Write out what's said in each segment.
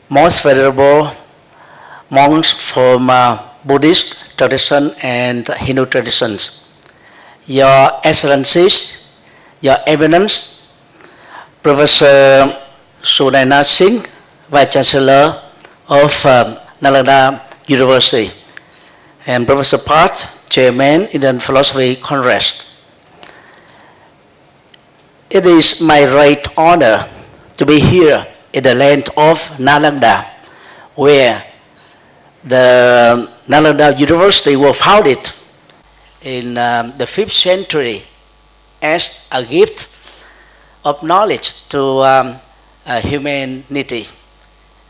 most venerable monks from Buddhist tradition and Hindu traditions, Your Excellencies, Your Eminence, Professor Sunayana Singh, Vice Chancellor of Nalanda University, and Professor Parth, Chairman Indian Philosophy Congress. It is my great honor to be here in the land of Nalanda, where the Nalanda University was founded in the 5th century as a gift of knowledge to humanity,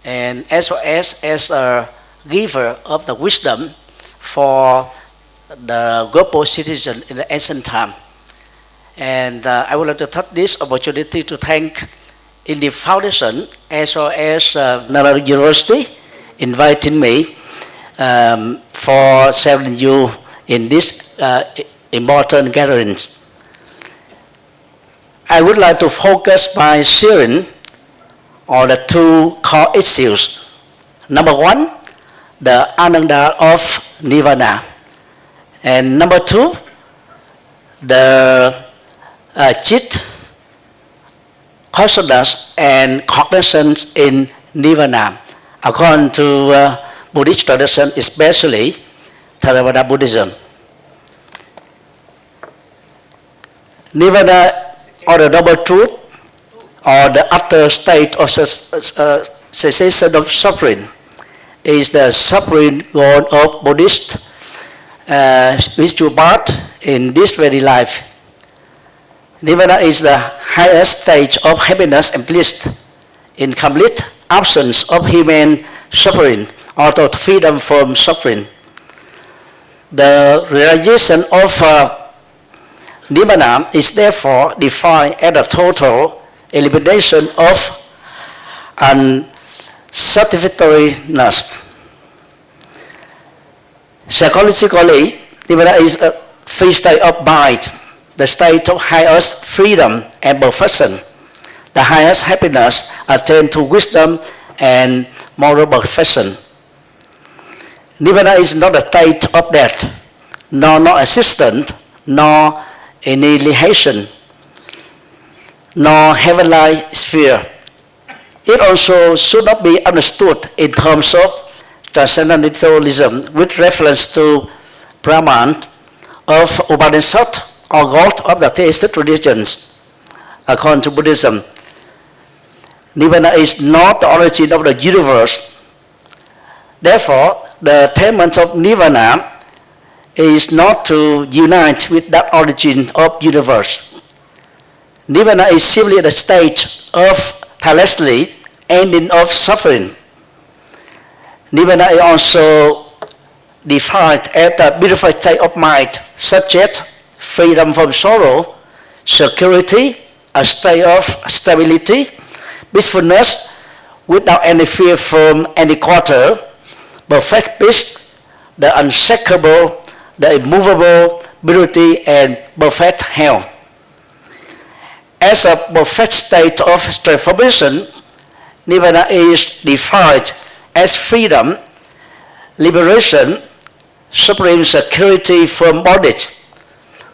and as well as a giver of the wisdom for the global citizen in the ancient time. And I would like to take this opportunity to thank Indian Foundation as well as Nalanda University inviting me for serving you in this important gatherings. I would like to focus by sharing on the two core issues. Number one, the Ananda of Nirvana. And number two, the Chit, consciousness and cognizance in Nirvana, according to Buddhist tradition, especially Theravada Buddhism. Nirvana, or the double truth, or the utter state of cessation of suffering, is the supreme goal of Buddhist spiritual path in this very life. Nirvana is the highest stage of happiness and bliss in complete absence of human suffering, or to freedom from suffering. The realization of Nirvana is therefore defined as the total elimination of unsatisfactoriness. Psychologically, Nirvana is a free state of mind, the state of highest freedom and perfection, the highest happiness attained to wisdom and moral perfection. Nirvana is not a state of death, nor non-existent, nor annihilation, nor heavenly sphere. It also should not be understood in terms of transcendentalism with reference to Brahman of Upanishad or God of the theistic religions. According to Buddhism, Nirvana is not the origin of the universe. Therefore, the attainment of Nirvana is not to unite with that origin of universe. Nirvana is simply the state of tirelessly ending of suffering. Nirvana is also defined as a beautiful state of mind, such as freedom from sorrow, security, a state of stability, peacefulness without any fear from any quarter, perfect peace, the unshakable, the immovable beauty, and perfect health. As a perfect state of transformation, Nirvana is defined as freedom, liberation, supreme security from bondage,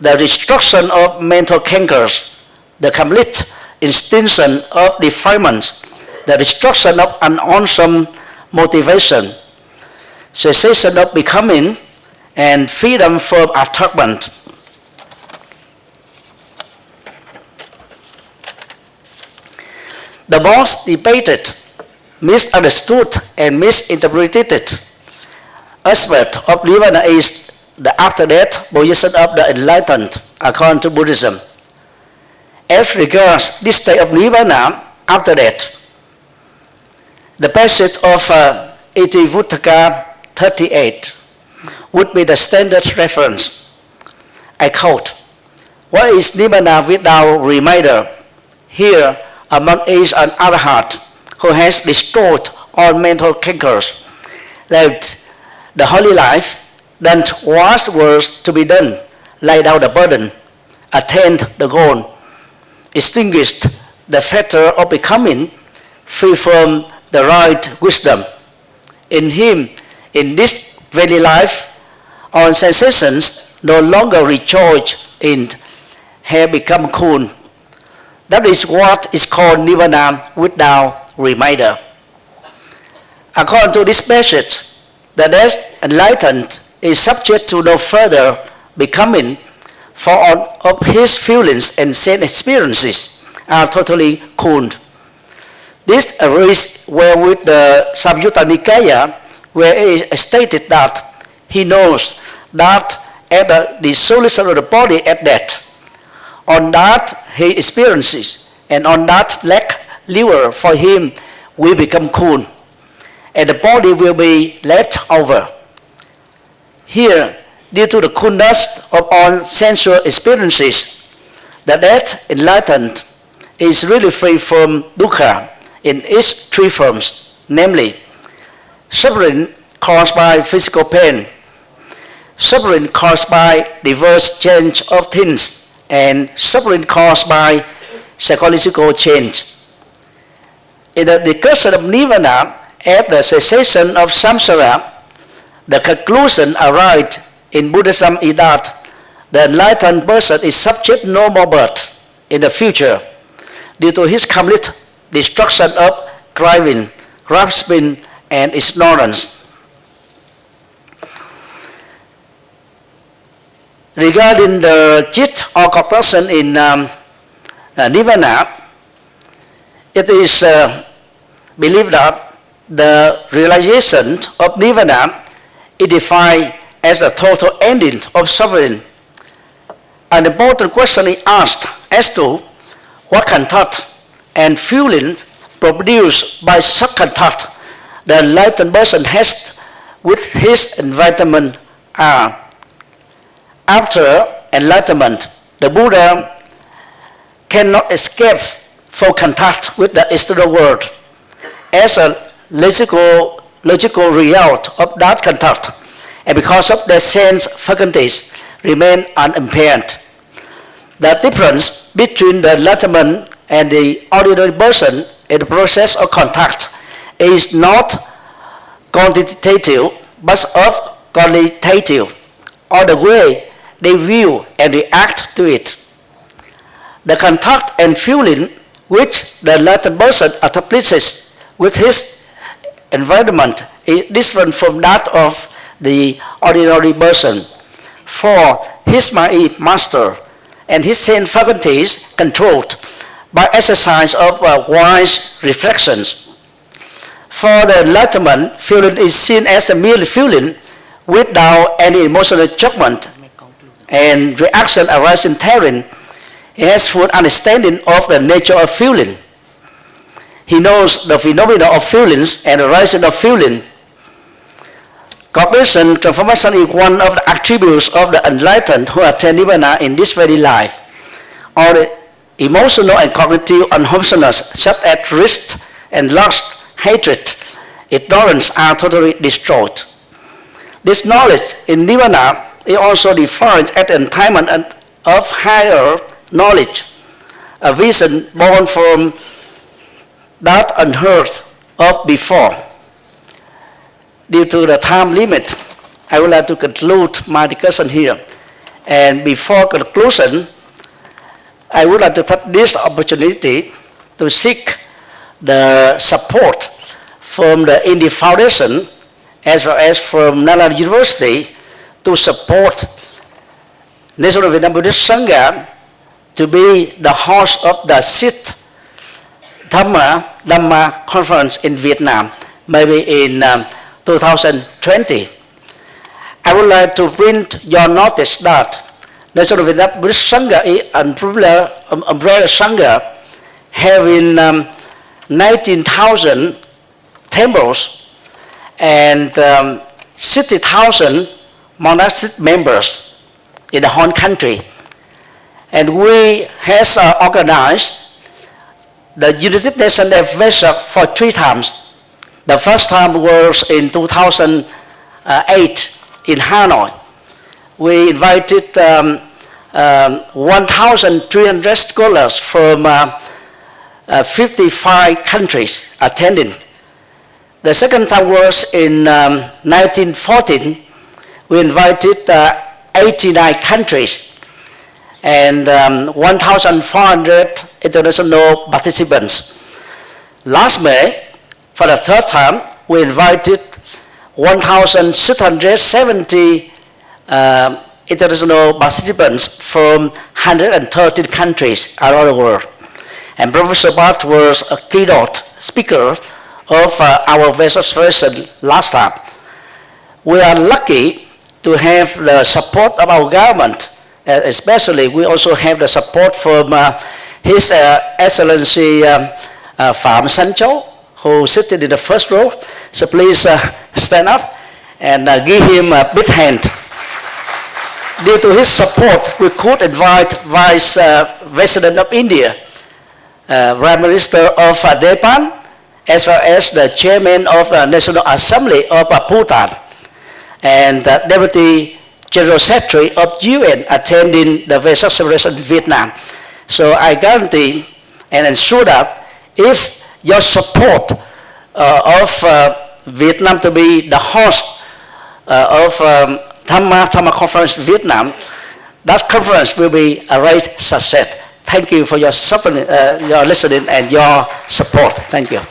the destruction of mental cankers, the complete extinction of defilements, the destruction of unwholesome motivation, cessation of becoming, and freedom from attachment. The most debated, misunderstood, and misinterpreted aspect of Nirvana is the after-death position of the enlightened, according to Buddhism. As regards this state of Nirvana after death, the passage of Itivuttaka 38 would be the standard reference. I quote, "What is Nirvana without reminder? Here, among is an Arhat who has destroyed all mental cankers, lived the holy life, done what was to be done, laid down the burden, attained the goal, extinguished the factor of becoming, free from the right wisdom. In him, in this very life, all sensations no longer rejoice in have become cool. That is what is called Nirvana without reminder. According to this passage, the death enlightened is subject to no further becoming, for all of his feelings and sense experiences are totally cooled. This agrees well with the Samyutta Nikaya, where it is stated that he knows that at the dissolution of the body at death, on that he experiences, and on that lack liver for him will become cool, and the body will be left over. Here, due to the coolness of all sensual experiences, the death enlightened is really free from dukkha in its three forms, namely suffering caused by physical pain, suffering caused by diverse change of things, and suffering caused by psychological change. In the discussion of Nirvana at the cessation of samsara, the conclusion arrived in Buddhism is that the enlightened person is subject no more birth in the future due to his complete destruction of craving, grasping, and ignorance. Regarding the chit or corporation in Nirvana, it is believed that the realization of Nirvana is defined as a total ending of suffering. An important question is asked as to what contact and feeling produced by such contact the enlightened person has with his environment are. After enlightenment, the Buddha cannot escape from contact with the external world. As a logical result of that contact, and because of their sense faculties remain unimpaired. The difference between the enlightenment and the ordinary person in the process of contact is not quantitative but of qualitative, or the way they view and react to it. The contact and feeling which the enlightened person establishes with his environment is different from that of the ordinary person, for his mind is mastered and his sense faculties controlled by exercise of wise reflections. For the enlightenment, feeling is seen as a mere feeling without any emotional judgment and reaction arising therein. He has full understanding of the nature of feeling. He knows the phenomena of feelings and the rising of feeling. Cognition transformation is one of the attributes of the enlightened who attain Nirvana in this very life. All the emotional and cognitive unwholesomeness such as risk and lust, hatred, ignorance are totally destroyed. This knowledge in Nirvana is also defined as the attainment of higher knowledge, a vision born from that unheard of before. Due to the time limit, I would like to conclude my discussion here. And before conclusion, I would like to take this opportunity to seek the support from the Indian Foundation as well as from Nalanda University to support National Vietnam Buddhist Sangha to be the host of the 6th Dharma Dhamma conference in Vietnam, maybe in 2020. I would like to bring your notice that National Vietnam Buddhist Sangha is an umbrella Sangha having 19,000 temples and 60,000 monastic members in the whole country. And we have organized the United Nations Adventure for 3 times. The first time was in 2008 in Hanoi. We invited 1,300 scholars from 55 countries attending. The second time was in 1914. We invited 89 countries and 1,400 international participants. Last May, for the third time, we invited 1,670 international participants from 113 countries around the world. And Professor Bhatt was a keynote speaker of our Venerable last time. We are lucky to have the support of our government, especially we also have the support from His Excellency Phạm Sanh Châu, who sitting in the first row. So please stand up and give him a big hand. Due to his support, we could invite Vice President of India, Prime Minister of Nepal, as well as the Chairman of the National Assembly of Bhutan, and Deputy General Secretary of UN attending the Vesak celebration in Vietnam. So I guarantee and ensure that if your support of Vietnam to be the host of Dharma Dhamma conference in Vietnam, that conference will be a great success. Thank you for your listening and your support. Thank you.